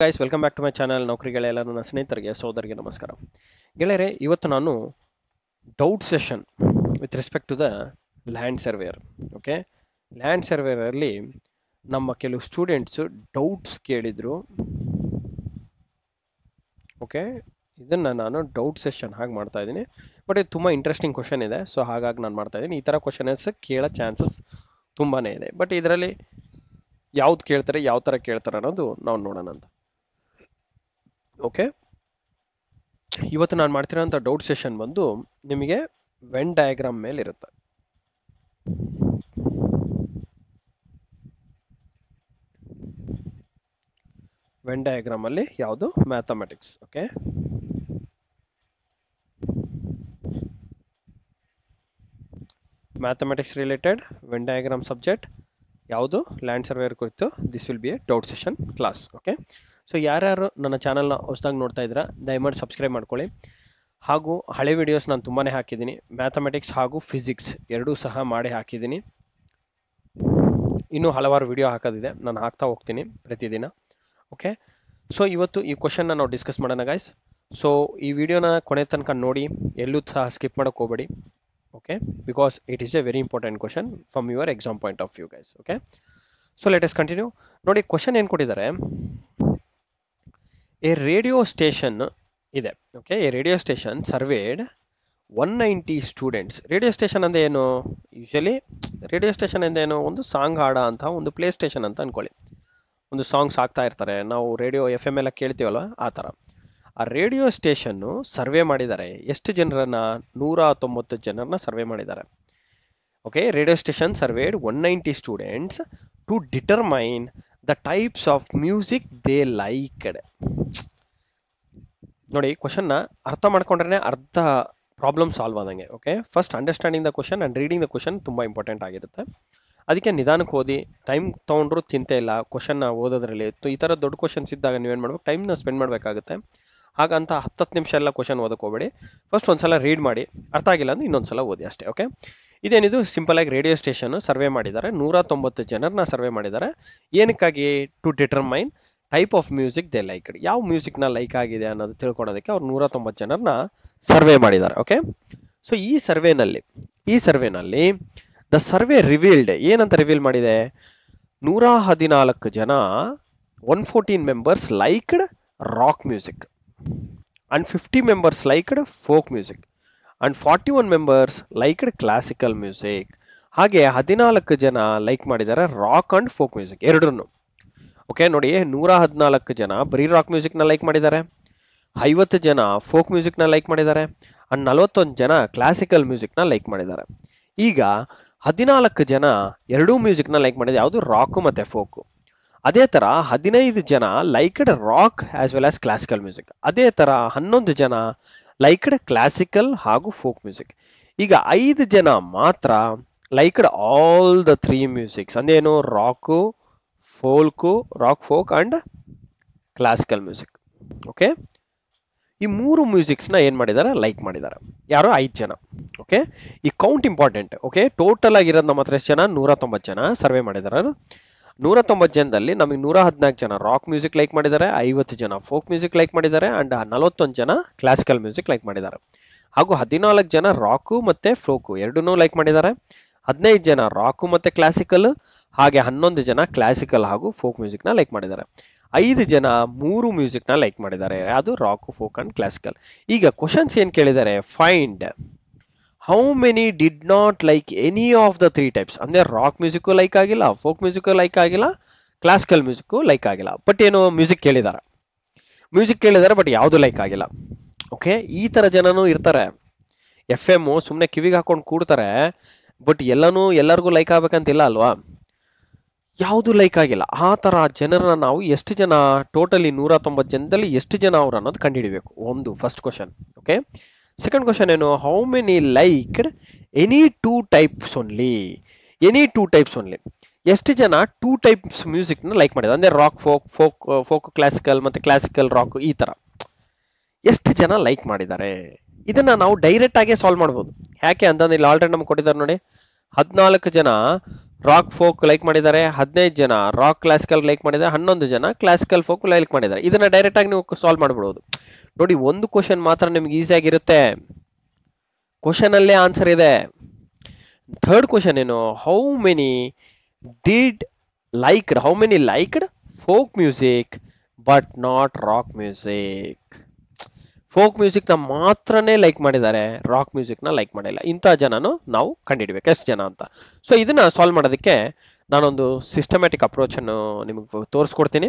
Guys welcome back to my channel. ನೌಕರಿಗಳೆಲ್ಲ ನನ್ನ ಸ್ನೇಹಿತರಿಗೆ ಸೋದರಿಗೆ ನಮಸ್ಕಾರ. ಗೆಳೆಯರೆ, ಇವತ್ತು ನಾನು doubt session with respect to the land surveyor. Okay, land ಸರ್ವೇಯರಲ್ಲಿ ನಮ್ಮ ಕೆಲವು ಸ್ಟೂಡೆಂಟ್ಸು ಡೌಟ್ಸ್ ಕೇಳಿದ್ರು. ಓಕೆ, ಇದನ್ನು ನಾನು ಡೌಟ್ ಸೆಷನ್ ಹಾಗೆ ಮಾಡ್ತಾ ಇದ್ದೀನಿ. ಬಟ್ ಇದು ತುಂಬ ಇಂಟ್ರೆಸ್ಟಿಂಗ್ ಕ್ವಶನ್ ಇದೆ, ಸೊ ಹಾಗಾಗಿ ನಾನು ಮಾಡ್ತಾ ಇದ್ದೀನಿ. ಈ ಥರ ಕ್ವಶನ್ಸ್ ಕೇಳೋ ಚಾನ್ಸಸ್ ತುಂಬಾ ಇದೆ. ಬಟ್ ಇದರಲ್ಲಿ ಯಾವ್ದು ಕೇಳ್ತಾರೆ, ಯಾವ ಥರ ಕೇಳ್ತಾರೆ ಅನ್ನೋದು ನಾವು ನೋಡೋಣ ಅಂತ. ಓಕೆ, ಇವತ್ತು ನಾನು ಮಾಡ್ತಿರೋಂಥ ಡೌಟ್ ಸೆಷನ್ ಬಂದು ನಿಮಗೆ ವೆನ್ ಡಯಾಗ್ರಾಮ್ ಮೇಲೆ ಇರುತ್ತೆ. ವೆನ್ ಡಯಾಗ್ರಾಮ್ ಅಲ್ಲಿ ಯಾವುದು mathematics. Okay, mathematics related when diagram subject ಯಾವುದು ಲ್ಯಾಂಡ್ ಸರ್ವೇಯರ್ ಕುರಿತು. This will be A doubt session class. Okay, so ಯಾರ್ಯಾರು ನನ್ನ ಚಾನಲ್ನ ಹೊಸದಾಗಿ ನೋಡ್ತಾ ಇದ್ದೀರಾ ದಯಮಾಡಿ ಸಬ್ಸ್ಕ್ರೈಬ್ ಮಾಡ್ಕೊಳ್ಳಿ. ಹಾಗೂ ಹಳೆ ವಿಡಿಯೋಸ್ ನಾನು ತುಂಬಾ ಹಾಕಿದ್ದೀನಿ. ಮ್ಯಾಥಮೆಟಿಕ್ಸ್ ಹಾಗೂ ಫಿಸಿಕ್ಸ್ ಎರಡೂ ಸಹ ಮಾಡಿ ಹಾಕಿದ್ದೀನಿ. ಇನ್ನೂ ಹಲವಾರು ವಿಡಿಯೋ ಹಾಕೋದಿದೆ, ನಾನು ಹಾಕ್ತಾ ಹೋಗ್ತೀನಿ ಪ್ರತಿದಿನ. ಓಕೆ, ಸೊ ಇವತ್ತು ಈ ಕ್ವಶನ್ನ ನಾವು ಡಿಸ್ಕಸ್ ಮಾಡೋಣ ಗೈಸ್. ಸೊ ಈ ವಿಡಿಯೋನ ಕೊನೆ ತನಕ ನೋಡಿ, ಎಲ್ಲೂ ಸಹ ಸ್ಕಿಪ್ ಮಾಡೋಕ್ಕೆ ಹೋಗಬೇಡಿ. Okay, because it is A very important question from your exam point of view guys. Okay, so let us continue. ನೋಡಿ, ಕ್ವಶನ್ ಏನು ಕೊಟ್ಟಿದ್ದಾರೆ, ಎ ರೇಡಿಯೋ ಸ್ಟೇಷನ್ ಇದೆ. Okay, A radio station surveyed 190 students. Radio station ಅಂದರೆ ಏನು? Usually radio station ಅಂದರೆ ಏನು? ಒಂದು song ಹಾಡೋ ಅಂತ ಒಂದು ಪ್ಲೇ ಸ್ಟೇಷನ್ ಅಂತ ಅಂದ್ಕೊಳ್ಳಿ. ಒಂದು ಸಾಂಗ್ಸ್ ಹಾಕ್ತಾ ಇರ್ತಾರೆ, ನಾವು ರೇಡಿಯೋ FM ಎಲ್ಲ ಕೇಳ್ತೀವಲ್ವ, ಆ ಥರ. ಆ ರೇಡಿಯೋ ಸ್ಟೇಷನ್ನು ಸರ್ವೆ ಮಾಡಿದ್ದಾರೆ. ಎಷ್ಟು ಜನರನ್ನ? 190 ಜನರನ್ನ ಸರ್ವೆ ಮಾಡಿದ್ದಾರೆ. Okay, radio station surveyed 190 students to determine the types of music they liked. ನೋಡಿ, ಕ್ವಶನ್ನ ಅರ್ಥ ಮಾಡ್ಕೊಂಡ್ರೆ ಅರ್ಧ ಪ್ರಾಬ್ಲಮ್ ಸಾಲ್ವ್ ಆದಂಗೆ. Okay, first understanding the question and reading the question ತುಂಬ ಇಂಪಾರ್ಟೆಂಟ್ ಆಗಿರುತ್ತೆ. ಅದಕ್ಕೆ ನಿಧಾನಕ್ಕೆ ಓದಿ, ಟೈಮ್ ತೊಗೊಂಡ್ರು ಚಿಂತೆ ಇಲ್ಲ ಕ್ವಶನ್ನ ಓದೋದ್ರಲ್ಲಿ. ಈ ಥರ ದೊಡ್ಡ ಕ್ವಶನ್ಸ್ ಇದ್ದಾಗ ನೀವೇನು ಮಾಡ್ಬೇಕು, ಟೈಮ್ನ ಸ್ಪೆಂಡ್ ಮಾಡಬೇಕಾಗುತ್ತೆ. ಹಾಗಂತ 10 ನಿಮಿಷ ಎಲ್ಲ ಕ್ವಶನ್ ಓದಕ್ಕೆ ಹೋಗಬೇಡಿ. ಫಸ್ಟ್ ಒಂದ್ಸಲ ರೀಡ್ ಮಾಡಿ, ಅರ್ಥ ಆಗಿಲ್ಲ ಅಂದರೆ ಇನ್ನೊಂದ್ಸಲ ಓದಿ ಅಷ್ಟೇ. ಓಕೆ, ಇದೇನಿದು ಸಿಂಪಲ್ ಆಗಿ ರೇಡಿಯೋ ಸ್ಟೇಷನ್ ಸರ್ವೆ ಮಾಡಿದ್ದಾರೆ. 190 ಜನರನ್ನ ಸರ್ವೆ ಮಾಡಿದ್ದಾರೆ. ಏನಕ್ಕಾಗಿ? To determine type of music they liked. ಯಾವ ಮ್ಯೂಸಿಕ್ನ ಲೈಕ್ ಆಗಿದೆ ಅನ್ನೋದು ತಿಳ್ಕೊಳೋದಕ್ಕೆ ಅವ್ರು 190 ಜನರನ್ನ ಸರ್ವೆ ಮಾಡಿದ್ದಾರೆ. ಓಕೆ, ಸೊ ಈ ಸರ್ವೆನಲ್ಲಿ ದ ಸರ್ವೆ ರಿವೀಲ್ಡ್ ಏನಂತ ರಿವೀಲ್ ಮಾಡಿದೆ? 114 ಜನ 114 members liked rock music and 50 members liked folk music and 41 members liked classical music. ಹಾಗೆ 14 ಜನ ಲೈಕ್ ಮಾಡಿದ್ದಾರೆ ರಾಕ್ ಅಂಡ್ ಫೋಕ್ ಮ್ಯೂಸಿಕ್ ಎರಡನ್ನೂ. ಓಕೆ, ನೋಡಿ, 114 ಜನ ಬರೀ ರಾಕ್ ಮ್ಯೂಸಿಕ್ನ ಲೈಕ್ ಮಾಡಿದ್ದಾರೆ, 50 ಜನ ಫೋಕ್ ಮ್ಯೂಸಿಕ್ನ ಲೈಕ್ ಮಾಡಿದ್ದಾರೆ, ಅಂಡ್ 41 ಜನ ಕ್ಲಾಸಿಕಲ್ ಮ್ಯೂಸಿಕ್ನ ಲೈಕ್ ಮಾಡಿದ್ದಾರೆ. ಈಗ 14 ಜನ ಎರಡೂ ಮ್ಯೂಸಿಕ್ನ ಲೈಕ್ ಮಾಡಿದೆ, ಯಾವುದು? ರಾಕು ಮತ್ತು ಫೋಕು. ಅದೇ ಥರ 15 ಜನ liked rock as well as classical music. ಅದೇ ಥರ 11 ಜನ ಲೈಕ್ಡ್ ಕ್ಲಾಸಿಕಲ್ ಹಾಗೂ ಫೋಕ್ ಮ್ಯೂಸಿಕ್. ಈಗ 5 ಜನ ಮಾತ್ರ ಲೈಕ್ಡ್ ಆಲ್ ದ 3 ಮ್ಯೂಸಿಕ್ಸ್. ಅಂದೇನು? Rock, folk and classical music. Okay, ಈ 3 ಮ್ಯೂಸಿಕ್ಸ್ನ ಏನು ಮಾಡಿದ್ದಾರೆ? ಲೈಕ್ ಮಾಡಿದ್ದಾರೆ. ಯಾರು? 5 ಜನ. ಓಕೆ, ಈ ಕೌಂಟ್ ಇಂಪಾರ್ಟೆಂಟ್. ಓಕೆ, ಟೋಟಲ್ ಆಗಿರೋದು ನಮ್ಮ ಹತ್ರ ಎಷ್ಟು ಜನ? 190 ಜನ ಸರ್ವೆ ಮಾಡಿದ್ದಾರೆ. 190 ಜನದಲ್ಲಿ ನಮಗೆ 114 ಜನ ರಾಕ್ ಮ್ಯೂಸಿಕ್ ಲೈಕ್ ಮಾಡಿದ್ದಾರೆ, 50 ಜನ ಫೋಕ್ ಮ್ಯೂಸಿಕ್ ಲೈಕ್ ಮಾಡಿದ್ದಾರೆ, ಅಂಡ್ 41 ಜನ ಕ್ಲಾಸಿಕಲ್ ಮ್ಯೂಸಿಕ್ ಲೈಕ್ ಮಾಡಿದ್ದಾರೆ. ಹಾಗೂ 14 ಜನ ರಾಕು ಮತ್ತು ಫೋಕು ಎರಡನ್ನೂ ಲೈಕ್ ಮಾಡಿದ್ದಾರೆ, 15 ಜನ ರಾಕು ಮತ್ತು ಕ್ಲಾಸಿಕಲ್, ಹಾಗೆ 11 ಜನ ಕ್ಲಾಸಿಕಲ್ ಹಾಗೂ ಫೋಕ್ ಮ್ಯೂಸಿಕ್ನ ಲೈಕ್ ಮಾಡಿದ್ದಾರೆ. 5 ಜನ 3 ಮ್ಯೂಸಿಕ್ನ ಲೈಕ್ ಮಾಡಿದ್ದಾರೆ, ಅದು ರಾಕು, ಫೋಕ್ ಅಂಡ್ ಕ್ಲಾಸಿಕಲ್. ಈಗ ಕ್ವಶನ್ಸ್ ಏನು ಕೇಳಿದ್ದಾರೆ? Find how many did not like any of the 3 types. ಅಂದರೆ ರಾಕ್ ಮ್ಯೂಸಿಕ್ಕು ಲೈಕ್ ಆಗಿಲ್ಲ, ಫೋಕ್ ಮ್ಯೂಸಿಕ್ಕು ಲೈಕ್ ಆಗಿಲ್ಲ, ಕ್ಲಾಸಿಕಲ್ ಮ್ಯೂಸಿಕ್ಕು ಲೈಕ್ ಆಗಿಲ್ಲ. ಬಟ್ ಏನು? ಮ್ಯೂಸಿಕ್ ಕೇಳಿದ್ದಾರೆ ಬಟ್ ಯಾವುದು ಲೈಕ್ ಆಗಿಲ್ಲ. ಓಕೆ, ಈ ಥರ ಜನನೂ ಇರ್ತಾರೆ. FM ಸುಮ್ಮನೆ ಕಿವಿಗೆ ಹಾಕೊಂಡು ಕೂಡ್ತಾರೆ, ಬಟ್ ಎಲ್ಲರಿಗೂ ಲೈಕ್ ಆಗ್ಬೇಕಂತಿಲ್ಲ ಅಲ್ವಾ? ಯಾವುದು ಲೈಕ್ ಆಗಿಲ್ಲ. ಆ ಥರ ಜನರನ್ನ ನಾವು ಎಷ್ಟು ಜನ ಟೋಟಲಿ 190 ಜನದಲ್ಲಿ ಎಷ್ಟು ಜನ ಅವ್ರು ಅನ್ನೋದು ಕಂಡುಹಿಡಿಬೇಕು. ಒಂದು first question. Okay, second question ಏನು? How many liked any 2 types only. Any 2 types only. ಎಷ್ಟು ಜನ 2 ಟೈಪ್ಸ್ ಮ್ಯೂಸಿಕ್ನ ಲೈಕ್ ಮಾಡಿದ್ದಾರೆ? ಅಂದರೆ ರಾಕ್, ಫೋಕ್ ಕ್ಲಾಸಿಕಲ್ ಮತ್ತು ಕ್ಲಾಸಿಕಲ್ ರಾಕ್, ಈ ಥರ ಎಷ್ಟು ಜನ ಲೈಕ್ ಮಾಡಿದ್ದಾರೆ? ಇದನ್ನ ನಾವು ಡೈರೆಕ್ಟ್ ಆಗೇ ಸಾಲ್ವ್ ಮಾಡ್ಬೋದು. ಯಾಕೆ ಅಂತಂದ್ರೆ ಇಲ್ಲಿ ಆಲ್ರೆಡಿ ನಮ್ಗೆ ಕೊಟ್ಟಿದ್ದಾರೆ ನೋಡಿ, 14 ಜನ ರಾಕ್ ಫೋಕ್ ಲೈಕ್ ಮಾಡಿದ್ದಾರೆ 15 ಜನ, ರಾಕ್ ಕ್ಲಾಸಿಕಲ್ ಲೈಕ್ ಮಾಡಿದ್ದಾರೆ 11 ಜನ, ಕ್ಲಾಸಿಕಲ್ ಫೋಕ್ ಲೈಕ್ ಮಾಡಿದ್ದಾರೆ. ಇದನ್ನ ಡೈರೆಕ್ಟ್ ಆಗಿ ನೀವು ಸಾಲ್ವ್ ಮಾಡ್ಬಿಡೋದು. ನೋಡಿ, ಒಂದು ಕ್ವಶನ್ ಮಾತ್ರ ನಿಮ್ಗೆ ಈಸಿ ಆಗಿರುತ್ತೆ, ಕ್ವಶನ್ ಅಲ್ಲೇ ಆನ್ಸರ್ ಇದೆ. ಥರ್ಡ್ ಕ್ವಶನ್ ಏನು, how many liked folk music but not rock music. Folk music ನ ಮಾತ್ರನೇ ಲೈಕ್ ಮಾಡಿದ್ದಾರೆ, ರಾಕ್ ಮ್ಯೂಸಿಕ್ ನ ಲೈಕ್ ಮಾಡಿಲ್ಲ. ಇಂಥ ಜನನು ನಾವು ಕಂಡುಹಿಡಿಬೇಕು ಎಷ್ಟು ಜನ ಅಂತ. ಸೊ ಇದನ್ನ ಸಾಲ್ವ್ ಮಾಡೋದಕ್ಕೆ ನಾನೊಂದು ಸಿಸ್ಟಮ್ಯಾಟಿಕ್ ಅಪ್ರೋಚ್ ಅನ್ನು ನಿಮಗೆ ತೋರಿಸ್ಕೊಡ್ತೀನಿ.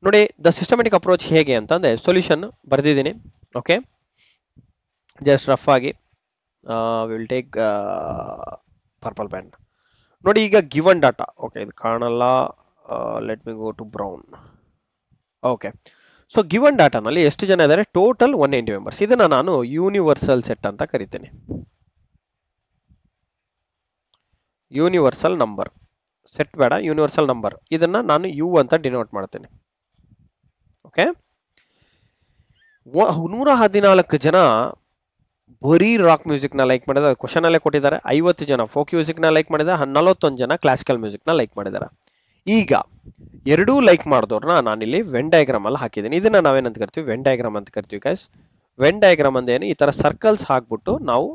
ನೋಡಿ, ದ ಸಿಸ್ಟಮ್ಯಾಟಿಕ್ ಅಪ್ರೋಚ್ ಹೇಗೆ ಅಂತಂದ್ರೆ ಸೊಲ್ಯೂಷನ್ ಬರೆದಿದ್ದೀನಿ. ಓಕೆ, ಜಸ್ಟ್ ರಫ್ ಆಗಿ ವಿಲ್ ಟೇಕ್ ಪರ್ಪಲ್ ಪೆನ್. ನೋಡಿ, ಈಗ ಗಿವನ್ ಡಾಟಾ, ಓಕೆ ಇದು ಕಾಣಲ್ಲ, let me go to brown. Okay, so given ಡಾಟಾನಲ್ಲಿ ಎಷ್ಟು ಜನ ಇದ್ದಾರೆ, ಟೋಟಲ್ 190 ಮೆಂಬರ್ಸ್. ಇದನ್ನ ನಾನು ಯೂನಿವರ್ಸಲ್ ಸೆಟ್ ಅಂತ ಕರಿತೀನಿ. ಯೂನಿವರ್ಸಲ್ ನಂಬರ್ ಸೆಟ್ ಬೇಡ, ಯೂನಿವರ್ಸಲ್ ನಂಬರ್. ಇದನ್ನ ನಾನು ಯು ಅಂತ ಡಿನೋಟ್ ಮಾಡ್ತೇನೆ. ಓಕೆ, 114 ಜನ ಬರೀ ರಾಕ್ ಮ್ಯೂಸಿಕ್ ನ ಲೈಕ್ ಮಾಡಿದ್ದಾರೆ, ಕ್ವಶನ್ ಅಲ್ಲೇ ಕೊಟ್ಟಿದ್ದಾರೆ. 50 ಜನ ಫೋಕ್ ಮ್ಯೂಸಿಕ್ ನ ಲೈಕ್ ಮಾಡಿದ್ದಾರೆ, 41 ಜನ ಕ್ಲಾಸಿಕಲ್ ಮ್ಯೂಸಿಕ್ ನ ಲೈಕ್ ಮಾಡಿದ್ದಾರೆ. ಈಗ ಎರಡೂ ಲೈಕ್ ಮಾಡಿದವ್ರನ್ನ ನಾನಿಲ್ಲಿ ವೆನ್ ಡಯಾಗ್ರಾಮ್ ಅಲ್ಲಿ ಹಾಕಿದ್ದೀನಿ. ಇದನ್ನ ನಾವೇನಂತ ಕರಿತೀವಿ, ವೆನ್ ಡಯಾಗ್ರಾಮ್ ಅಂತ ಕರಿತೀವಿ ಗೈಸ್. ವೆನ್ ಡಯಾಗ್ರಾಮ್ ಅಂದೇನು, ಈ ತರ ಸರ್ಕಲ್ಸ್ ಹಾಕ್ಬಿಟ್ಟು ನಾವು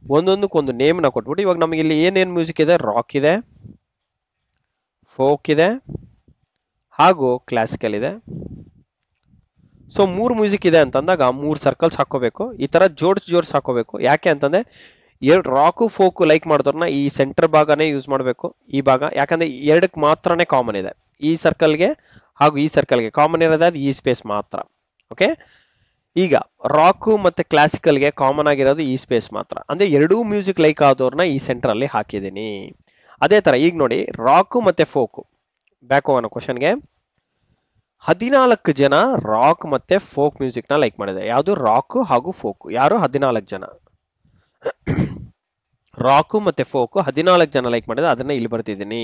ಒಂದೊಂದಕ್ಕೊಂದು ನೇಮ್ ನ ಕೊಟ್ಬಿಟ್ಟು, ಇವಾಗ ನಮಗೆ ಇಲ್ಲಿ ಏನೇನ್ ಮ್ಯೂಸಿಕ್ ಇದೆ, ರಾಕ್ ಇದೆ, ಫೋಕ್ ಇದೆ ಹಾಗೂ ಕ್ಲಾಸಿಕಲ್ ಇದೆ. ಸೊ 3 ಮ್ಯೂಸಿಕ್ ಇದೆ ಅಂತಂದಾಗ 3 ಸರ್ಕಲ್ಸ್ ಹಾಕೋಬೇಕು. ಈ ತರ ಜೋಡ್ಸ್ ಹಾಕೋಬೇಕು. ಯಾಕೆ ಅಂತಂದ್ರೆ ರಾಕು ಫೋಕ್ ಲೈಕ್ ಮಾಡಿದವ್ರನ್ನ ಈ ಸೆಂಟರ್ ಭಾಗನೇ ಯೂಸ್ ಮಾಡಬೇಕು, ಈ ಭಾಗ. ಯಾಕಂದ್ರೆ ಎರಡಕ್ಕೆ ಮಾತ್ರನೇ ಕಾಮನ್ ಇದೆ, ಈ ಸರ್ಕಲ್ಗೆ ಹಾಗೂ ಈ ಸರ್ಕಲ್ಗೆ ಕಾಮನ್ ಇರೋದು ಈ ಸ್ಪೇಸ್ ಮಾತ್ರ. ಓಕೆ, ಈಗ ರಾಕು ಮತ್ತೆ ಕ್ಲಾಸಿಕಲ್ಗೆ ಕಾಮನ್ ಆಗಿರೋದು ಈ ಸ್ಪೇಸ್ ಮಾತ್ರ. ಅಂದ್ರೆ ಎರಡೂ ಮ್ಯೂಸಿಕ್ ಲೈಕ್ ಆದವ್ರನ್ನ ಈ ಸೆಂಟರ್ ಅಲ್ಲಿ ಹಾಕಿದ್ದೀನಿ. ಅದೇ ತರ ಈಗ ನೋಡಿ, ರಾಕು ಮತ್ತೆ ಫೋಕ್, ಬ್ಯಾಕ್ ಹೋಗೋಣ ಕ್ವಶನ್ಗೆ. 14 ಜನ ರಾಕ್ ಮತ್ತೆ ಫೋಕ್ ಮ್ಯೂಸಿಕ್ ನ ಲೈಕ್ ಮಾಡಿದೆ. ಯಾವುದು, ರಾಕ್ ಹಾಗೂ ಫೋಕ್. ಯಾರು, 14 ಜನ. ರಾಕು ಮತ್ತೆ ಫೋಕ್ 14 ಜನ ಲೈಕ್ ಮಾಡಿದೆ, ಅದನ್ನ ಇಲ್ಲಿ ಬರ್ತಿದ್ದೀನಿ.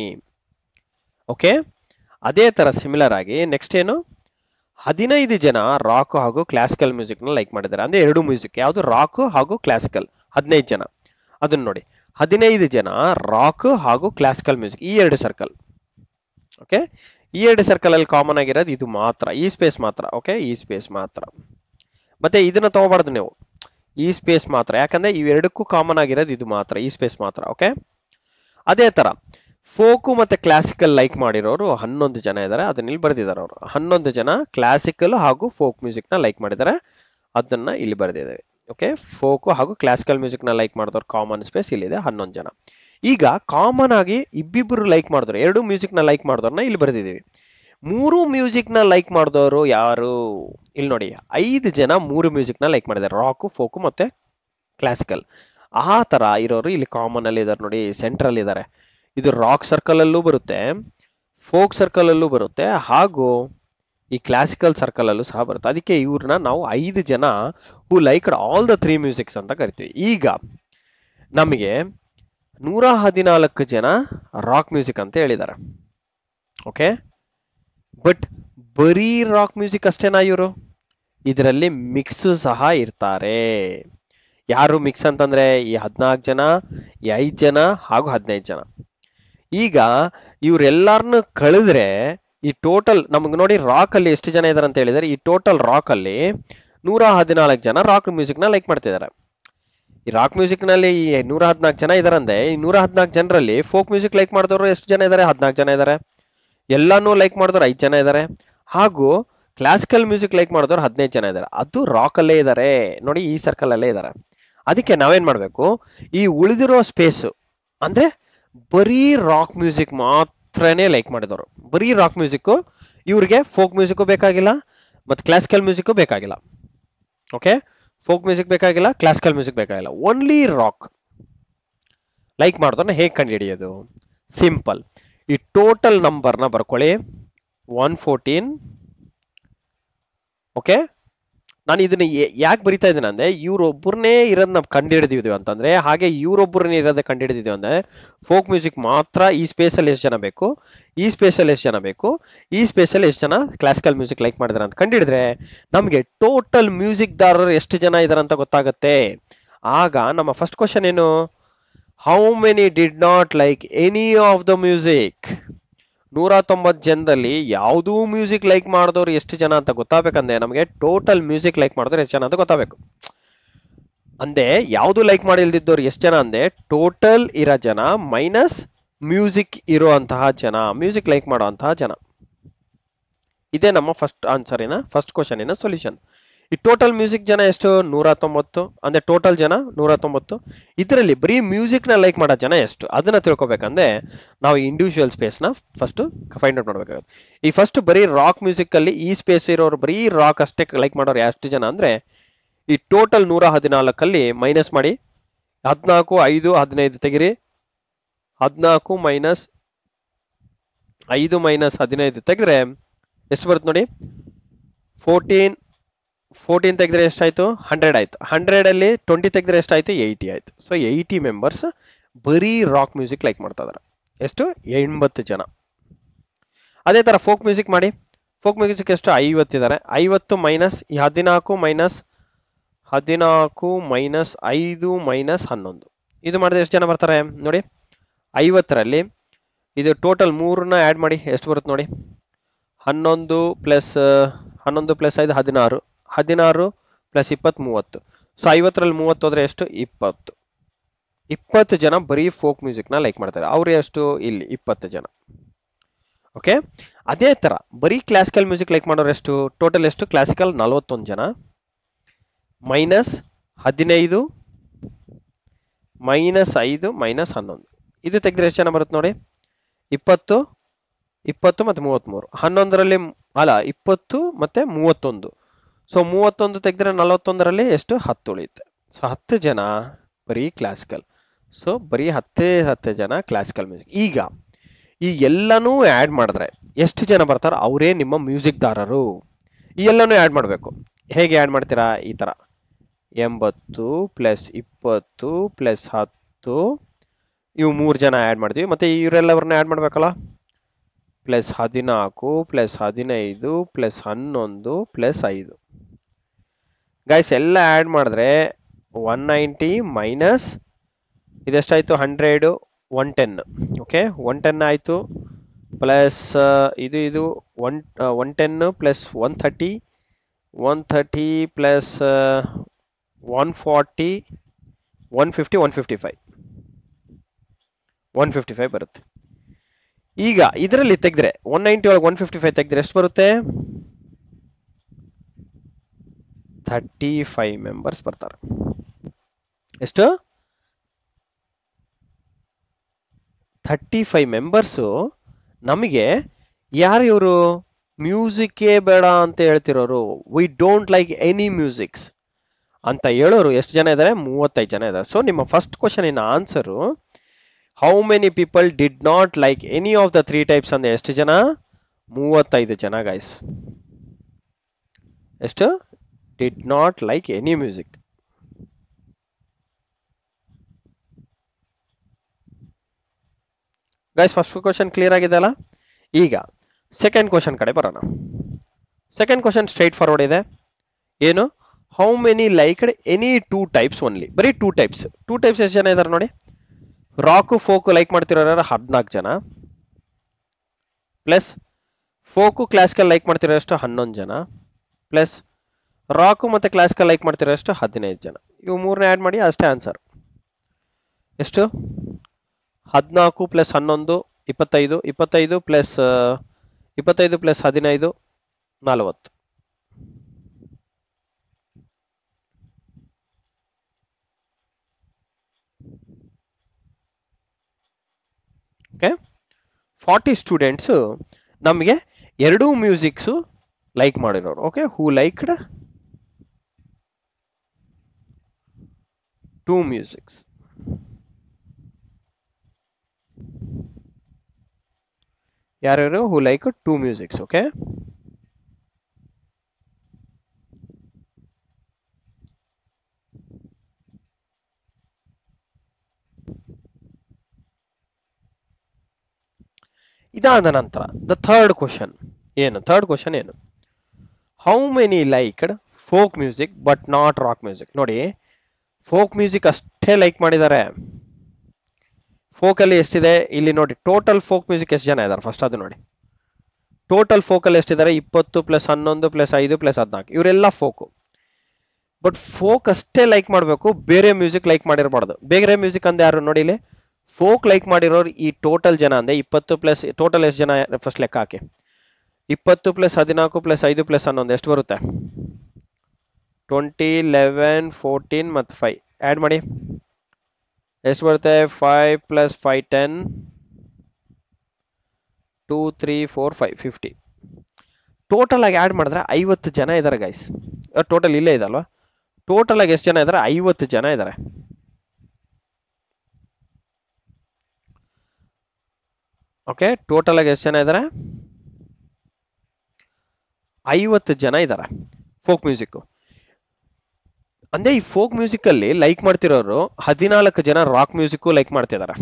ಓಕೆ, ಅದೇ ತರ ಸಿಮಿಲರ್ ಆಗಿ ನೆಕ್ಸ್ಟ್ ಏನು, 15 ಜನ ರಾಕ್ ಹಾಗೂ ಕ್ಲಾಸಿಕಲ್ ಮ್ಯೂಸಿಕ್ ನ ಲೈಕ್ ಮಾಡಿದ್ದಾರೆ. ಅಂದ್ರೆ ಎರಡು ಮ್ಯೂಸಿಕ್, ಯಾವುದು, ರಾಕ್ ಹಾಗೂ ಕ್ಲಾಸಿಕಲ್. 15 ಜನ. ಅದನ್ನ ನೋಡಿ, 15 ಜನ ರಾಕ್ ಹಾಗೂ ಕ್ಲಾಸಿಕಲ್ ಮ್ಯೂಸಿಕ್, ಈ ಎರಡು ಸರ್ಕಲ್. ಓಕೆ, ಈ ಎರಡು ಸರ್ಕಲ್ ಅಲ್ಲಿ ಕಾಮನ್ ಆಗಿರೋದು ಇದು ಮಾತ್ರ, ಈ ಸ್ಪೇಸ್ ಮಾತ್ರ. ಓಕೆ, ಈ ಸ್ಪೇಸ್ ಮಾತ್ರ. ಮತ್ತೆ ಇದನ್ನ ತಗೋಬಾರ್ದು ನೀವು, ಈ ಸ್ಪೇಸ್ ಮಾತ್ರ. ಯಾಕಂದ್ರೆ ಇವೆರಡಕ್ಕೂ ಕಾಮನ್ ಆಗಿರೋದು ಇದು ಮಾತ್ರ, ಈ ಸ್ಪೇಸ್ ಮಾತ್ರ. ಓಕೆ, ಅದೇ ತರ ಫೋಕು ಮತ್ತೆ ಕ್ಲಾಸಿಕಲ್ ಲೈಕ್ ಮಾಡಿರೋರು 11 ಜನ ಇದ್ದಾರೆ, ಅದನ್ನ ಇಲ್ಲಿ ಬರೆದಿದ್ದಾರೆ. ಅವರು 11 ಜನ ಕ್ಲಾಸಿಕಲ್ ಹಾಗೂ ಫೋಕ್ ಮ್ಯೂಸಿಕ್ ನ ಲೈಕ್ ಮಾಡಿದ್ದಾರೆ, ಅದನ್ನ ಇಲ್ಲಿ ಬರೆದಿದ್ದೇವೆ. ಓಕೆ, ಫೋಕು ಹಾಗೂ ಕ್ಲಾಸಿಕಲ್ ಮ್ಯೂಸಿಕ್ ನ ಲೈಕ್ ಮಾಡಿದವ್ರು ಕಾಮನ್ ಸ್ಪೇಸ್ ಇಲ್ಲಿದೆ 11 ಜನ. ಈಗ ಕಾಮನ್ ಆಗಿ ಇಬ್ಬಿಬ್ರು ಲೈಕ್ ಮಾಡಿದ್ರು, ಎರಡು ಮ್ಯೂಸಿಕ್ ನ ಲೈಕ್ ಮಾಡಿದವ್ರನ್ನ ಇಲ್ಲಿ ಬರೆದಿದ್ದೀವಿ. 3 ಮ್ಯೂಸಿಕ್ ನ ಲೈಕ್ ಮಾಡಿದವರು ಯಾರು, ಇಲ್ಲಿ ನೋಡಿ, 5 ಜನ 3 ಮ್ಯೂಸಿಕ್ ನ ಲೈಕ್ ಮಾಡಿದ್ದಾರೆ, ರಾಕು ಫೋಕು ಮತ್ತೆ ಕ್ಲಾಸಿಕಲ್. ಆ ತರ ಇರೋರು ಇಲ್ಲಿ ಕಾಮನ್ ಅಲ್ಲಿ ಇದಾರೆ ನೋಡಿ, ಸೆಂಟ್ರಲ್ ಇದ್ದಾರೆ. ಇದು ರಾಕ್ ಸರ್ಕಲ್ ಅಲ್ಲೂ ಬರುತ್ತೆ, ಫೋಕ್ ಸರ್ಕಲ್ ಅಲ್ಲೂ ಬರುತ್ತೆ, ಹಾಗೂ ಈ ಕ್ಲಾಸಿಕಲ್ ಸರ್ಕಲ್ ಅಲ್ಲೂ ಸಹ ಬರುತ್ತೆ. ಅದಕ್ಕೆ ಇವ್ರನ್ನ ನಾವು 5 ಜನ ಹೂ ಲೈಕ್ಡ್ ಆಲ್ ದ 3 ಮ್ಯೂಸಿಕ್ಸ್ ಅಂತ ಕರಿತೀವಿ. ಈಗ ನಮಗೆ 114 ಜನ ರಾಕ್ ಮ್ಯೂಸಿಕ್ ಅಂತ ಹೇಳಿದ್ದಾರೆ. ಓಕೆ, ಬಟ್ ಬರೀ ರಾಕ್ ಮ್ಯೂಸಿಕ್ ಅಷ್ಟೇನಾ ಇವರು, ಇದರಲ್ಲಿ ಮಿಕ್ಸ್ ಸಹ ಇರ್ತಾರೆ. ಯಾರು ಮಿಕ್ಸ್ ಅಂತಂದ್ರೆ ಈ 14 ಜನ, ಈ 5 ಜನ ಹಾಗೂ 15 ಜನ. ಈಗ ಇವ್ರೆಲ್ಲಾರನ್ನು ಕಳೆದ್ರೆ ಈ ಟೋಟಲ್ ನಮ್ಗೆ ನೋಡಿ, ರಾಕ್ ಅಲ್ಲಿ ಎಷ್ಟು ಜನ ಇದಾರೆ ಅಂತ ಹೇಳಿದ್ರೆ, ಈ ಟೋಟಲ್ ರಾಕ್ ಅಲ್ಲಿ 114 ಜನ ರಾಕ್ ಮ್ಯೂಸಿಕ್ ನ ಲೈಕ್ ಮಾಡ್ತಿದ್ದಾರೆ. ಈ ರಾಕ್ ಮ್ಯೂಸಿಕ್ ನಲ್ಲಿ ಈ 114 ಜನ ಇದಾರೆ ಅಂದ್ರೆ, ಈ 114 ಜನರಲ್ಲಿ ಫೋಕ್ ಮ್ಯೂಸಿಕ್ ಲೈಕ್ ಮಾಡಿದವರು ಎಷ್ಟು ಜನ ಇದ್ದಾರೆ, 14 ಜನ ಇದ್ದಾರೆ. ಎಲ್ಲಾನು ಲೈಕ್ ಮಾಡಿದವ್ರು 5 ಜನ ಇದ್ದಾರೆ, ಹಾಗೂ ಕ್ಲಾಸಿಕಲ್ ಮ್ಯೂಸಿಕ್ ಲೈಕ್ ಮಾಡಿದವ್ರು 15 ಜನ ಇದ್ದಾರೆ. ಅದು ರಾಕ್ ಅಲ್ಲೇ ಇದ್ದಾರೆ ನೋಡಿ, ಈ ಸರ್ಕಲ್ ಅಲ್ಲೇ ಇದ್ದಾರೆ. ಅದಕ್ಕೆ ನಾವೇನ್ ಮಾಡ್ಬೇಕು, ಈ ಉಳಿದಿರೋ ಸ್ಪೇಸ್ ಅಂದ್ರೆ ಬರೀ ರಾಕ್ ಮ್ಯೂಸಿಕ್ ಮಾತ್ರನೇ ಲೈಕ್ ಮಾಡಿದವರು, ಬರೀ ರಾಕ್ ಮ್ಯೂಸಿಕ್, ಇವ್ರಿಗೆ ಫೋಕ್ ಮ್ಯೂಸಿಕ್ ಬೇಕಾಗಿಲ್ಲ ಮತ್ತೆ ಕ್ಲಾಸಿಕಲ್ ಮ್ಯೂಸಿಕ್ ಬೇಕಾಗಿಲ್ಲ. ಓಕೆ, ಫೋಕ್ ಮ್ಯೂಸಿಕ್ ಬೇಕಾಗಿಲ್ಲ, ಕ್ಲಾಸಿಕಲ್ ಮ್ಯೂಸಿಕ್ ಬೇಕಾಗಿಲ್ಲ, ಓನ್ಲಿ ರಾಕ್ ಲೈಕ್ ಮಾಡಿದವ್ರನ್ನ ಹೇಗೆ ಕಂಡು ಹಿಡಿಯೋದು, ಸಿಂಪಲ್. ಈ ಟೋಟಲ್ ನಂಬರ್ನ ಬರ್ಕೊಳ್ಳಿ, 114. ಓಕೆ, ನಾನು ಇದನ್ನ ಯಾಕೆ ಬರಿತಾ ಇದ್ದೀನಿ ಅಂದ್ರೆ, ಇವ್ರೊಬ್ಬರನ್ನೇ ಇರೋದನ್ನ ಕಂಡು ಹಿಡಿದಿದ್ವಿ ಅಂತಂದ್ರೆ, ಹಾಗೆ ಇವ್ರೊಬ್ಬರನ್ನೇ ಇರೋದೇ ಕಂಡು ಹಿಡಿದಿದ್ವಿ ಅಂದ್ರೆ, ಫೋಕ್ ಮ್ಯೂಸಿಕ್ ಮಾತ್ರ ಈ ಸ್ಪೇಸ್ ಅಲ್ಲಿ ಎಷ್ಟು ಜನ ಬೇಕು, ಈ ಸ್ಪೇಸ್ ಅಲ್ಲಿ ಎಷ್ಟು ಜನ ಬೇಕು, ಈ ಸ್ಪೇಸ್ ಅಲ್ಲಿ ಎಷ್ಟು ಜನ ಕ್ಲಾಸಿಕಲ್ ಮ್ಯೂಸಿಕ್ ಲೈಕ್ ಮಾಡಿದಾರೆ ಅಂತ ಕಂಡು ಹಿಡಿದ್ರೆ ನಮ್ಗೆ ಟೋಟಲ್ ಮ್ಯೂಸಿಕ್ ದಾರರು ಎಷ್ಟು ಜನ ಇದಾರೆ ಅಂತ ಗೊತ್ತಾಗುತ್ತೆ. ಆಗ ನಮ್ಮ ಫಸ್ಟ್ ಕ್ವಶನ್ ಏನು, how many did not like any of the music? 190 ಜನದಲ್ಲಿ ಯಾವುದೂ ಮ್ಯೂಸಿಕ್ ಲೈಕ್ ಮಾಡಿದವ್ರು ಎಷ್ಟು ಜನ ಅಂತ ಗೊತ್ತಾಗಬೇಕಂದ್ರೆ ನಮಗೆ ಟೋಟಲ್ ಮ್ಯೂಸಿಕ್ ಲೈಕ್ ಮಾಡಿದವ್ರು ಎಷ್ಟು ಜನ ಅಂತ ಗೊತ್ತಾಗಬೇಕು. ಅಂದೆ ಯಾವುದು ಲೈಕ್ ಮಾಡಿಲ್ದಿದ್ದವ್ರು ಎಷ್ಟು ಜನ ಅಂದೆ ಟೋಟಲ್ ಇರೋ ಜನ ಮೈನಸ್ ಮ್ಯೂಸಿಕ್ ಇರುವಂತಹ ಜನ, ಮ್ಯೂಸಿಕ್ ಲೈಕ್ ಮಾಡುವಂತಹ ಜನ. ಇದೇ ನಮ್ಮ ಫಸ್ಟ್ ಆನ್ಸರಿನ ಫಸ್ಟ್ ಕ್ವಶನಿನ ಸೊಲ್ಯೂಷನ್. ಈ ಟೋಟಲ್ ಮ್ಯೂಸಿಕ್ ಜನ ಎಷ್ಟು? 190. ಅಂದ್ರೆ ಟೋಟಲ್ ಜನ 190. ಇದರಲ್ಲಿ ಬರೀ ಮ್ಯೂಸಿಕ್ ನ ಲೈಕ್ ಮಾಡೋ ಜನ ಎಷ್ಟು ಅದನ್ನ ತಿಳ್ಕೊಬೇಕಂದ್ರೆ ನಾವು ಇಂಡಿವಿಜುವಲ್ ಸ್ಪೇಸ್ ನ ಫಸ್ಟ್ ಫೈಂಡ್ ಔಟ್ ಮಾಡ್ಬೇಕಾಗುತ್ತೆ. ಈ ಫಸ್ಟ್ ಬರೀ ರಾಕ್ ಮ್ಯೂಸಿಕ್ ಅಲ್ಲಿ ಈ ಸ್ಪೇಸ್ ಇರೋರು ಬರೀ ರಾಕ್ ಅಷ್ಟೇ ಲೈಕ್ ಮಾಡೋರು ಎಷ್ಟು ಜನ ಅಂದ್ರೆ ಈ ಟೋಟಲ್ 114 ಮೈನಸ್ ಮಾಡಿ 14, 5, 15 ತೆಗಿರಿ. 14 ಮೈನಸ್ 5 ಮೈನಸ್ 15 ತೆಗೆದ್ರೆ ಎಷ್ಟು ಬರುತ್ತೆ ನೋಡಿ? 14 ತೆಗೆದ್ರೆ ಎಷ್ಟಾಯ್ತು? 100 ಆಯ್ತು. 100 ಅಲ್ಲಿ 20 ತೆಗೆದ್ರೆ ಎಷ್ಟಾಯ್ತು? 80 ಆಯ್ತು. ಸೊ 80 ಮೆಂಬರ್ಸ್ ಬರೀ ರಾಕ್ ಮ್ಯೂಸಿಕ್ ಲೈಕ್ ಮಾಡ್ತಾ ಇದಾರೆ. ಎಷ್ಟು? 80 ಜನ. ಅದೇ ತರ ಫೋಕ್ ಮ್ಯೂಸಿಕ್ ಮಾಡಿ. ಫೋಕ್ ಮ್ಯೂಸಿಕ್ ಎಷ್ಟು? 50 ಇದ್ದಾರೆ. 50 ಮೈನಸ್ 14 ಮೈನಸ್ 14 ಮೈನಸ್ 5 ಮೈನಸ್ 11 ಇದು ಮಾಡಿದ್ರೆ ಎಷ್ಟು ಜನ ಬರ್ತಾರೆ ನೋಡಿ? 50ರಲ್ಲಿ ಇದು ಟೋಟಲ್ 3ನ ಆ್ಯಡ್ ಮಾಡಿ ಎಷ್ಟು ಬರುತ್ತೆ ನೋಡಿ? 11 ಪ್ಲಸ್ 5 16, 16 ಪ್ಲಸ್ 20 30. ಸೊ 50ರಲ್ಲಿ 30 ಹೋದ್ರೆ ಎಷ್ಟು? 20 ಜನ ಬರೀ ಫೋಕ್ ಮ್ಯೂಸಿಕ್ನ ಲೈಕ್ ಮಾಡ್ತಾರೆ. ಅವ್ರು ಎಷ್ಟು? ಇಲ್ಲಿ 20 ಜನ. ಓಕೆ, ಅದೇ ತರ ಬರೀ ಕ್ಲಾಸಿಕಲ್ ಮ್ಯೂಸಿಕ್ ಲೈಕ್ ಮಾಡೋರು ಎಷ್ಟು? ಟೋಟಲ್ ಎಷ್ಟು? ಕ್ಲಾಸಿಕಲ್ 41 ಜನ ಮೈನಸ್ 15 ಮೈನಸ್ 5 ಮೈನಸ್ 11 ಇದು ತೆಗೆದ್ರೆ ಎಷ್ಟು ಜನ ಬರುತ್ತೆ ನೋಡಿ? 20 20 ಮತ್ತೆ 33. 11ರಲ್ಲಿ ಅಲ್ಲ 20 ಮತ್ತೆ 31. ಸೊ 31 ತೆಗೆದ್ರೆ 41ರಲ್ಲಿ ಎಷ್ಟು? 10 ಉಳಿಯುತ್ತೆ. ಸೊ 10 ಜನ ಬರೀ ಕ್ಲಾಸಿಕಲ್. ಸೊ ಬರೀ 10 ಜನ ಕ್ಲಾಸಿಕಲ್ ಮ್ಯೂಸಿಕ್. ಈಗ ಈ ಎಲ್ಲನೂ ಆ್ಯಡ್ ಮಾಡಿದ್ರೆ ಎಷ್ಟು ಜನ ಬರ್ತಾರೋ ಅವರೇ ನಿಮ್ಮ ಮ್ಯೂಸಿಕ್ ದಾರರು. ಈ ಎಲ್ಲನೂ ಆ್ಯಡ್ ಮಾಡಬೇಕು. ಹೇಗೆ ಆ್ಯಡ್ ಮಾಡ್ತೀರಾ? ಈ ಥರ 80 ಪ್ಲಸ್ 20 ಪ್ಲಸ್ 10 ಇವು 3 ಜನ ಆ್ಯಡ್ ಮಾಡ್ತೀವಿ. ಮತ್ತೆ ಇವರೆಲ್ಲವ್ರನ್ನ ಆ್ಯಡ್ ಮಾಡಬೇಕಲ್ಲ. Plus 14 plus 15 plus 11 plus 5 guys ಎಲ್ಲ ಆ್ಯಡ್ ಮಾಡಿದ್ರೆ 190 ಮೈನಸ್ ಇದೆಷ್ಟಾಯಿತು? 100 110. ಓಕೆ, 110 ಆಯಿತು. ಪ್ಲಸ್ ಇದು 110 ಪ್ಲಸ್ 130 ಪ್ಲಸ್ 140 150 155 ಬರುತ್ತೆ. ಈಗ ಇದರಲ್ಲಿ ತೆಗೆದ್ರೆ 190 ಒಳಗೆ 155 ತೆಗೆದ್ರೆ ಎಷ್ಟು ಬರುತ್ತೆ? 35 ಮೆಂಬರ್ಸ್ ಬರ್ತಾರೆ. ಎಷ್ಟು? 35 ಮೆಂಬರ್ಸು ನಮಗೆ ಯಾರು ಇವರು? ಮ್ಯೂಸಿಕ್ಕೇ ಬೇಡ ಅಂತ ಹೇಳ್ತಿರೋರು, we don't like any musics ಅಂತ ಹೇಳೋರು ಎಷ್ಟು ಜನ ಇದ್ದಾರೆ? 35 ಜನ ಇದ್ದಾರೆ. ಸೊ ನಿಮ್ಮ first question in answer how many people did not like any of the 3 types ಅಂದ್ರೆ ಎಷ್ಟು ಜನ? 35 ಜನ ಗೈಸ್. ಎಷ್ಟು? Did not like any music. Guys first question clear ಆಗಿದೆ ಅಲ್ಲ? ಈಗ ಸೆಕೆಂಡ್ ಕ್ವಶನ್ ಕಡೆ ಬರೋಣ. ಸೆಕೆಂಡ್ ಕ್ವಶನ್ ಸ್ಟ್ರೈಟ್ ಫಾರ್ವರ್ಡ್ ಇದೆ. ಏನು? How many liked any 2 types only. ಬರೀ 2 ಟೈಪ್ಸ್. 2 ಟೈಪ್ಸ್ ಎಷ್ಟು ಜನ ಇದ್ದಾರೆ ನೋಡಿ? ರಾಕು ಫೋಕು ಲೈಕ್ ಮಾಡ್ತಿರೋರು 14 ಜನ ಪ್ಲಸ್ ಫೋಕು ಕ್ಲಾಸಿಕಲ್ ಲೈಕ್ ಮಾಡ್ತಿರೋ ಎಷ್ಟು? 11 ಜನ ಪ್ಲಸ್ ರಾಕು ಮತ್ತೆ ಕ್ಲಾಸಿಕಲ್ ಲೈಕ್ ಮಾಡ್ತಿರೋ ಎಷ್ಟು? 15 ಜನ. ಇವು 3ನ ಆ್ಯಡ್ ಮಾಡಿ ಅಷ್ಟೇ ಆನ್ಸರ್. ಎಷ್ಟು? 14 ಪ್ಲಸ್ 11 25 25 ಪ್ಲಸ್ 15 40. ಓಕೆ, 40 ಸ್ಟೂಡೆಂಟ್ಸ್ ನಮಗೆ 2 ಮ್ಯೂಸಿಕ್ಸು ಲೈಕ್ ಮಾಡಿರೋರು. ಓಕೆ, ಹೂ ಲೈಕ್ಡ್ 2 ಮ್ಯೂಸಿಕ್ಸ್. ಯಾರ್ಯಾರು? ಹೂ ಲೈಕ್ 2 ಮ್ಯೂಸಿಕ್ಸ್. ಓಕೆ, ಇದಾದ ನಂತರ ದ ಥರ್ಡ್ ಕ್ವಶನ್ ಏನು? ಥರ್ಡ್ ಕ್ವಶನ್ ಏನು? How many liked folk music but not rock music. ನೋಡಿ, ಫೋಕ್ ಮ್ಯೂಸಿಕ್ ಅಷ್ಟೇ ಲೈಕ್ ಮಾಡಿದ್ದಾರೆ. ಫೋಕಲ್ಲಿ ಎಷ್ಟಿದೆ ಇಲ್ಲಿ ನೋಡಿ. ಟೋಟಲ್ ಫೋಕ್ ಮ್ಯೂಸಿಕ್ ಎಷ್ಟು ಜನ ಇದ್ದಾರೆ ಫಸ್ಟ್ ಅದು ನೋಡಿ. ಟೋಟಲ್ ಫೋಕಲ್ಲಿ ಎಷ್ಟಿದ್ದಾರೆ? 20 + 11 + 5 + 14. ಇವರೆಲ್ಲ ಫೋಕು. ಬಟ್ ಫೋಕ್ ಅಷ್ಟೇ ಲೈಕ್ ಮಾಡಬೇಕು, ಬೇರೆ ಮ್ಯೂಸಿಕ್ ಲೈಕ್ ಮಾಡಿರಬಾರ್ದು. ಬೇರೆ ಮ್ಯೂಸಿಕ್ ಅಂದ ಯಾರು ನೋಡಿ ಇಲ್ಲಿ. ಫೋಕ್ ಲೈಕ್ ಮಾಡಿರೋರು ಈ ಟೋಟಲ್ ಜನ ಅಂದೆ 20 ಪ್ಲಸ್ ಟೋಟಲ್ ಎಷ್ಟು ಜನ ಫಸ್ಟ್ ಲೆಕ್ಕ ಹಾಕಿ. 20 + 14 + 5 + 11 ಎಷ್ಟು ಬರುತ್ತೆ? 20, 11, 14 ಮತ್ತು 5 ಆ್ಯಡ್ ಮಾಡಿ ಎಷ್ಟು ಬರುತ್ತೆ? 5 + 5 10, 2 3 4 5 50. ಟೋಟಲ್ ಆಗಿ ಆ್ಯಡ್ ಮಾಡಿದ್ರೆ 50 ಜನ ಇದ್ದಾರೆ ಗೈಸ್. ಟೋಟಲ್ ಇಲ್ಲೇ ಇದಲ್ವಾ? ಟೋಟಲ್ ಆಗಿ ಎಷ್ಟು ಜನ ಇದ್ದಾರೆ? 50 ಜನ ಇದ್ದಾರೆ. ಓಕೆ, ಟೋಟಲ್ ಆಗಿ ಎಷ್ಟು ಜನ ಇದ್ದಾರೆ? 50 ಜನ ಇದ್ದಾರೆ ಫೋಕ್ ಮ್ಯೂಸಿಕ್. ಅಂದ್ರೆ ಈ ಫೋಕ್ ಮ್ಯೂಸಿಕ್ ಅಲ್ಲಿ ಲೈಕ್ ಮಾಡ್ತಿರೋರು 14 ಜನ ರಾಕ್ ಮ್ಯೂಸಿಕ್ ಲೈಕ್ ಮಾಡ್ತಿದ್ದಾರೆ,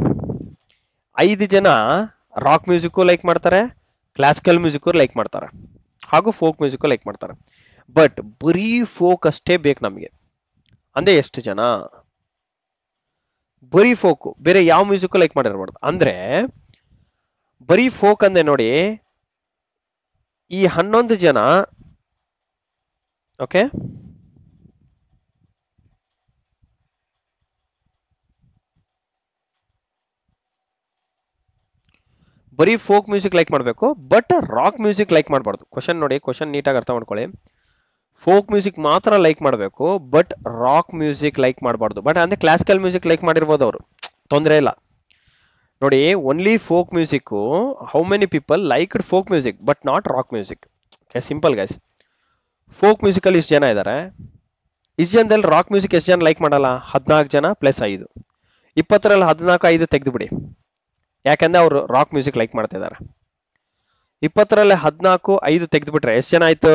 5 ಜನ ರಾಕ್ ಮ್ಯೂಸಿಕ್ ಲೈಕ್ ಮಾಡ್ತಾರೆ, ಕ್ಲಾಸಿಕಲ್ ಮ್ಯೂಸಿಕ್ ಲೈಕ್ ಮಾಡ್ತಾರೆ, ಹಾಗೂ ಫೋಕ್ ಮ್ಯೂಸಿಕ್ ಲೈಕ್ ಮಾಡ್ತಾರೆ. ಬಟ್ ಬರೀ ಫೋಕ್ ಅಷ್ಟೇ ಬೇಕು ನಮಗೆ ಅಂದ್ರೆ ಎಷ್ಟು ಜನ? ಬರೀ ಫೋಕ್, ಬೇರೆ ಯಾವ ಮ್ಯೂಸಿಕ್ ಲೈಕ್ ಮಾಡಿರ್ಬಾರ್ದು. ಅಂದ್ರೆ ಬರೀ ಫೋಕ್ ಅಂದೆ ನೋಡಿ, ಈ 11 ಜನ ಓಕೆ ಬರೀ ಫೋಕ್ ಮ್ಯೂಸಿಕ್ ಲೈಕ್ ಮಾಡಬೇಕು, ಬಟ್ ರಾಕ್ ಮ್ಯೂಸಿಕ್ ಲೈಕ್ ಮಾಡಬಾರ್ದು. ಕ್ವಶನ್ ನೋಡಿ, ಕ್ವಶನ್ ನೀಟಾಗಿ ಅರ್ಥ ಮಾಡ್ಕೊಳ್ಳಿ. ಫೋಕ್ ಮ್ಯೂಸಿಕ್ ಮಾತ್ರ ಲೈಕ್ ಮಾಡಬೇಕು, ಬಟ್ ರಾಕ್ ಮ್ಯೂಸಿಕ್ ಲೈಕ್ ಮಾಡಬಾರ್ದು. ಬಟ್ ಅಂದ್ರೆ ಕ್ಲಾಸಿಕಲ್ ಮ್ಯೂಸಿಕ್ ಲೈಕ್ ಮಾಡಿರ್ಬೋದು ಅವರು, ತೊಂದರೆ ಇಲ್ಲ. ನೋಡಿ, only folk music. How many people liked folk music but not rock music? Simple guys. Folk musically ಇಷ್ಟು ಜನ ಇದ್ದಾರೆ, ಇಷ್ಟು ಜನದಲ್ಲಿ ರಾಕ್ ಮ್ಯೂಸಿಕ್ ಎಷ್ಟು ಜನ ಲೈಕ್ ಮಾಡಲ್ಲ? 14 ಜನ + 5. 20ರಲ್ಲಿ 14 5 ತೆಗೆದು ಬಿಡಿ, ಯಾಕಂದ್ರೆ ಅವರು ರಾಕ್ ಮ್ಯೂಸಿಕ್ ಲೈಕ್ ಮಾಡ್ತಾ ಇದ್ದಾರೆ. 20ರಲ್ಲಿ 14 5 ತೆಗೆದು ಬಿಟ್ರೆ ಎಷ್ಟು ಜನ ಆಯ್ತು?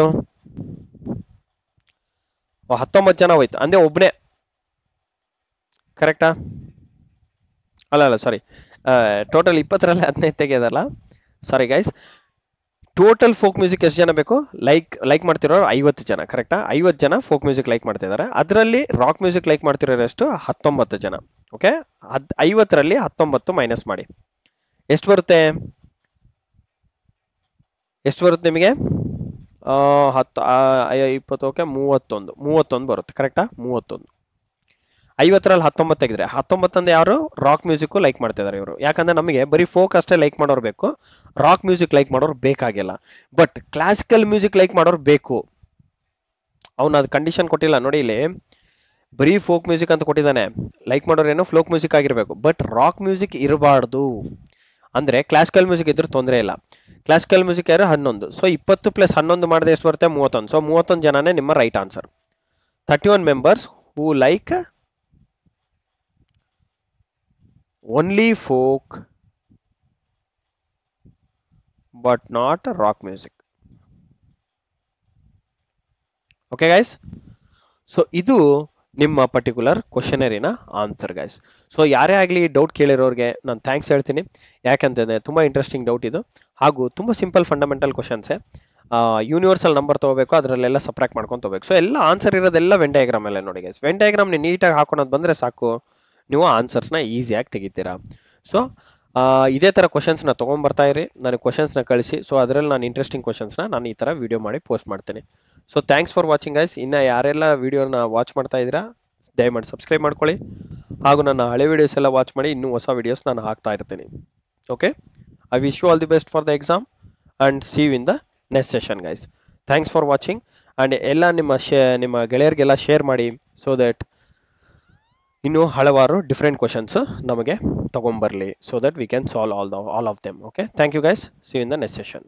19 ಜನ ಹೋಯ್ತು. ಅಂದ್ರೆ ಒಬ್ನೇ, ಕರೆಕ್ಟಾ? ಅಲ್ಲ ಸಾರಿ, ಟೋಟಲ್ 20ರಲ್ಲಿ 15 ತೆಗೆಯೋದಲ್ಲ, sorry guys. Total folk music ಎಷ್ಟು ಜನ ಬೇಕು? ಲೈಕ್ ಮಾಡ್ತಿರೋರು 50 ಜನ, ಕರೆಕ್ಟಾ? 50 ಜನ ಫೋಕ್ ಮ್ಯೂಸಿಕ್ ಲೈಕ್ ಮಾಡ್ತಾ ಇದ್ದಾರೆ. ಅದರಲ್ಲಿ ರಾಕ್ ಮ್ಯೂಸಿಕ್ ಲೈಕ್ ಮಾಡ್ತಿರೋರು ಎಷ್ಟು? 19 ಜನ. ಓಕೆ, 50ರಲ್ಲಿ 19 ಮೈನಸ್ ಮಾಡಿ ಎಷ್ಟು ಬರುತ್ತೆ? ಎಷ್ಟು ಬರುತ್ತೆ ನಿಮಗೆ? 10 20 ಓಕೆ 31 ಬರುತ್ತೆ, ಕರೆಕ್ಟಾ? 31. 50ರಲ್ಲಿ 19 ತೆಗೆದ್ರೆ 19 ಅಂದ್ರೆ ಯಾರು? ರಾಕ್ ಮ್ಯೂಸಿಕ್ ಲೈಕ್ ಮಾಡ್ತಾ ಇದಾರೆ ಇವರು. ಯಾಕಂದ್ರೆ ನಮಗೆ ಬರೀ ಫೋಕ್ ಅಷ್ಟೇ ಲೈಕ್ ಮಾಡೋರು ಬೇಕು, ರಾಕ್ ಮ್ಯೂಸಿಕ್ ಲೈಕ್ ಮಾಡೋರು ಬೇಕಾಗಿಲ್ಲ. ಬಟ್ ಕ್ಲಾಸಿಕಲ್ ಮ್ಯೂಸಿಕ್ ಲೈಕ್ ಮಾಡೋರು ಬೇಕು. ಅವನು ಅದು ಕಂಡೀಷನ್ ಕೊಟ್ಟಿಲ್ಲ ನೋಡಿ ಇಲ್ಲಿ. ಬರೀ ಫೋಕ್ ಮ್ಯೂಸಿಕ್ ಅಂತ ಕೊಟ್ಟಿದ್ದಾನೆ, ಲೈಕ್ ಮಾಡೋರು ಏನೋ ಫ್ಲೋಕ್ ಮ್ಯೂಸಿಕ್ ಆಗಿರ್ಬೇಕು, ಬಟ್ ರಾಕ್ ಮ್ಯೂಸಿಕ್ ಇರಬಾರ್ದು. ಅಂದ್ರೆ ಕ್ಲಾಸಿಕಲ್ ಮ್ಯೂಸಿಕ್ ಇದ್ರೂ ತೊಂದರೆ ಇಲ್ಲ. ಕ್ಲಾಸಿಕಲ್ ಮ್ಯೂಸಿಕ್ ಯಾರು? 11. ಸೊ 20 + 11 ಮಾಡಿದ್ರೆ ಎಷ್ಟು ಬರುತ್ತೆ? 31. ಸೊ 31 ಜನನೇ ನಿಮ್ಮ right answer. 31 members who like only folk but not rock music. Okay guys, so ಇದು ನಿಮ್ಮ ಪರ್ಟಿಕ್ಯುಲರ್ ಕ್ವಶನರಿನ ಆನ್ಸರ್ ಗೈಸ್. ಸೊ ಯಾರೇ ಆಗಲಿ ಡೌಟ್ ಕೇಳಿರೋರಿಗೆ ನಾನು ಥ್ಯಾಂಕ್ಸ್ ಹೇಳ್ತೀನಿ. ಯಾಕಂತಂದರೆ ತುಂಬ ಇಂಟ್ರೆಸ್ಟಿಂಗ್ ಡೌಟ್ ಇದು, ಹಾಗೂ ತುಂಬ ಸಿಂಪಲ್ ಫಂಡಮೆಂಟಲ್ ಕ್ವಶನ್ಸೇ. ಯೂನಿವರ್ಸಲ್ ನಂಬರ್ ತೊಗೋಬೇಕು, ಅದರಲ್ಲೆಲ್ಲ ಸಪ್ರಾಕ್ಟ್ ಮಾಡ್ಕೊಂಡು ತೊಗೋಬೇಕು. ಸೊ ಎಲ್ಲ ಆನ್ಸರ್ ಇರೋದೆಲ್ಲ ವೆನ್ ಡಯಾಗ್ರಾಮ್ ಅಲ್ಲೇ ನೋಡಿ ಗೈಸ್. ವೆನ್ ಡಯಾಗ್ರಾಮ್ ನೀವು ನೀಟಾಗಿ ಹಾಕೋಣೋದು ಬಂದರೆ ಸಾಕು, ನೀವು ಆನ್ಸರ್ಸ್ನ ಈಸಿಯಾಗಿ ತೆಗಿತೀರಾ. ಸೊ ಇದೇ ಥರ ಕ್ವಶನ್ಸ್ನ ತೊಗೊಂಬರ್ತಾ ಇರಿ, ನನಗೆ ಕ್ವಶನ್ಸ್ನ ಕಳಿಸಿ. ಸೊ ಅದರಲ್ಲಿ ನಾನು ಇಂಟ್ರೆಸ್ಟಿಂಗ್ ಕ್ವಶನ್ಸ್ನ ನಾನು ಈ ಥರ ವೀಡಿಯೋ ಮಾಡಿ ಪೋಸ್ಟ್ ಮಾಡ್ತೀನಿ. So thanks for watching guys. ಇನ್ನು ಯಾರೆಲ್ಲ ವೀಡಿಯೋನ ವಾಚ್ ಮಾಡ್ತಾ ಇದ್ದೀರಾ ದಯಮಾಡಿ ಸಬ್ಸ್ಕ್ರೈಬ್ ಮಾಡ್ಕೊಳ್ಳಿ, ಹಾಗೂ ನನ್ನ ಹಳೆ ವೀಡಿಯೋಸ್ ಎಲ್ಲ ವಾಚ್ ಮಾಡಿ. ಇನ್ನೂ ಹೊಸ ವೀಡಿಯೋಸ್ ನಾನು ಹಾಕ್ತಾ ಇರ್ತೀನಿ. Okay, I wish you all the best for the exam and see you in the next session guys. Thanks for watching. And ಎಲ್ಲ ನಿಮ್ಮ ಗೆಳೆಯರಿಗೆಲ್ಲ ಶೇರ್ ಮಾಡಿ, ಸೊ ದಟ್ ಇನ್ನೂ ಹಲವಾರು ಡಿಫ್ರೆಂಟ್ ಕ್ವಶನ್ಸ್ ನಮಗೆ ತಗೊಂಬರಲಿ, so that we can solve all of them. Okay, thank you guys. See you in the next session.